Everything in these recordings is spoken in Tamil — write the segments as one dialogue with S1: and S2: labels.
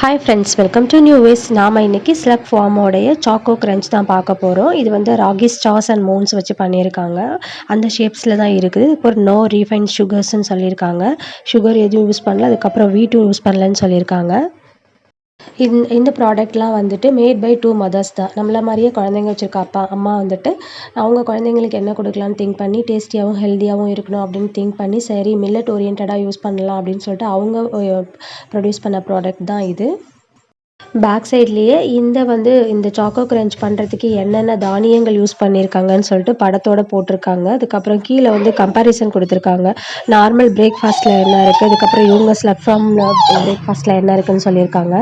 S1: Hi friends, welcome to new ways. நாம் இன்றைக்கி ஸ்லர்ப் ஃபார்மோடைய சாக்கோ கிரன்ச் தான் பார்க்க போகிறோம். இது வந்து ராகி ஸ்டார்ஸ் அண்ட் மூன்ஸ் வச்சு பண்ணியிருக்காங்க. அந்த ஷேப்ஸில் தான் இருக்குது. இப்போ நோ ரீஃபைன் சுகர்ஸ்ன்னு சொல்லியிருக்காங்க. சுகர் எதுவும் யூஸ் பண்ணல, அதுக்கப்புறம் வீட்டும் யூஸ் பண்ணலன்னு சொல்லியிருக்காங்க. இந்த ப்ராடக்ட்லாம் வந்துட்டு மேட் பை 2 மதர்ஸ் தான். நம்மள மாதிரியே குழந்தைங்க வச்சுருக்க அம்மா வந்துட்டு அவங்க குழந்தைங்களுக்கு என்ன கொடுக்கலான்னு திங்க் பண்ணி டேஸ்டியாகவும் ஹெல்த்தியாகவும் இருக்கணும் அப்படின்னு திங்க் பண்ணி சரி மில்லட் ஓரியன்டாக யூஸ் பண்ணலாம் அப்படின்னு சொல்லிட்டு அவங்க ப்ரொடியூஸ் பண்ண ப்ராடக்ட் தான் இது. பேக் சைட்லேயே இந்த சாக்கோ கிரன்ச் பண்ணுறதுக்கு என்னென்ன தானியங்கள் யூஸ் பண்ணியிருக்காங்கன்னு சொல்லிட்டு படத்தோடு போட்டிருக்காங்க. அதுக்கப்புறம் கீழே வந்து கம்பேரிசன் கொடுத்துருக்காங்க. நார்மல் பிரேக்ஃபாஸ்ட்டில் என்ன இருக்குது, அதுக்கப்புறம் இவங்க ஸ்லர்ப் ஃபார்மில் பிரேக்ஃபாஸ்ட்டில் என்ன இருக்குதுன்னு சொல்லியிருக்காங்க.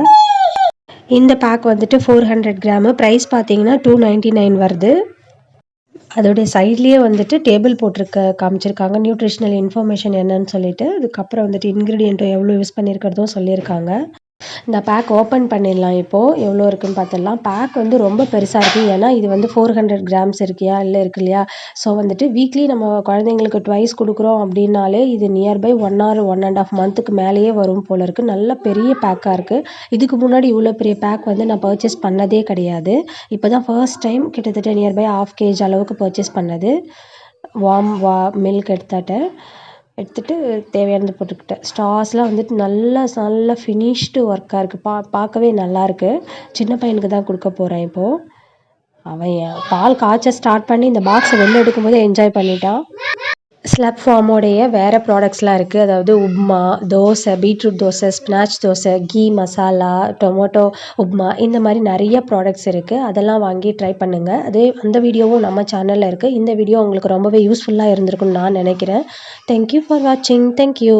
S1: இந்த பேக் வந்துட்டு 400 கிராமு. ப்ரைஸ் பார்த்தீங்கன்னா 299 வருது. அதோடைய சைட்லேயே வந்துட்டு டேபிள் காமிச்சிருக்காங்க நியூட்ரிஷனல் இன்ஃபர்மேஷன் என்னன்னு சொல்லிட்டு. அதுக்கப்புறம் வந்துட்டு இன்க்ரீடியண்ட்டும் எவ்வளோ யூஸ் பண்ணியிருக்கிறதும் சொல்லியிருக்காங்க. இந்த பேக் ஓப்பன் பண்ணிடலாம். இப்போது எவ்வளோ இருக்குதுன்னு பார்த்துடலாம். பேக் வந்து ரொம்ப பெருசாக இருக்குது. ஏன்னா இது வந்து 400 கிராம்ஸ் இருக்கு இல்லையா. ஸோ வந்துட்டு வீக்லி நம்ம குழந்தைங்களுக்கு ட்வைஸ் கொடுக்குறோம் அப்படின்னாலே இது நியர்பை 1 or 1.5 மந்த்துக்கு மேலேயே வரும் போல் இருக்குது. நல்ல பெரிய பேக்காக இருக்குது. இதுக்கு முன்னாடி இவ்வளோ பெரிய பேக் வந்து நான் பர்ச்சேஸ் பண்ணதே கிடையாது. இப்போ தான் ஃபர்ஸ்ட் டைம் கிட்டத்தட்ட நியர்பை 1/2 kg அளவுக்கு பர்ச்சேஸ் பண்ணது. வார்ம் மில்க் எடுத்துகிட்டு தேவையானது போட்டுக்கிட்டேன். ஸ்டார்ஸ்லாம் வந்துட்டு நல்ல ஃபினிஷ்டு ஒர்க்காக இருக்குது. பார்க்கவே நல்லாயிருக்கு. சின்ன பையனுக்கு தான் கொடுக்க போகிறேன் இப்போது. அவன் பால் காய்ச்ச ஸ்டார்ட் பண்ணி இந்த பாக்ஸை வெளில எடுக்கும்போது என்ஜாய் பண்ணிட்டான். ஸ்லர்ப் ஃபார்மோடைய வேறு ப்ராடக்ட்ஸ்லாம் இருக்குது. அதாவது upma, dosa, beetroot dosa, spinach dosa, ghee masala, tomato upma, இந்த மாதிரி நிறைய ப்ராடக்ட்ஸ் இருக்குது. அதெல்லாம் வாங்கி ட்ரை பண்ணுங்கள். அந்த வீடியோவும் நம்ம சேனலில் இருக்குது. இந்த வீடியோ உங்களுக்கு ரொம்பவே யூஸ்ஃபுல்லாக இருந்திருக்குன்னு நான் நினைக்கிறேன். தேங்க்யூ ஃபார் வாட்சிங். தேங்க்யூ.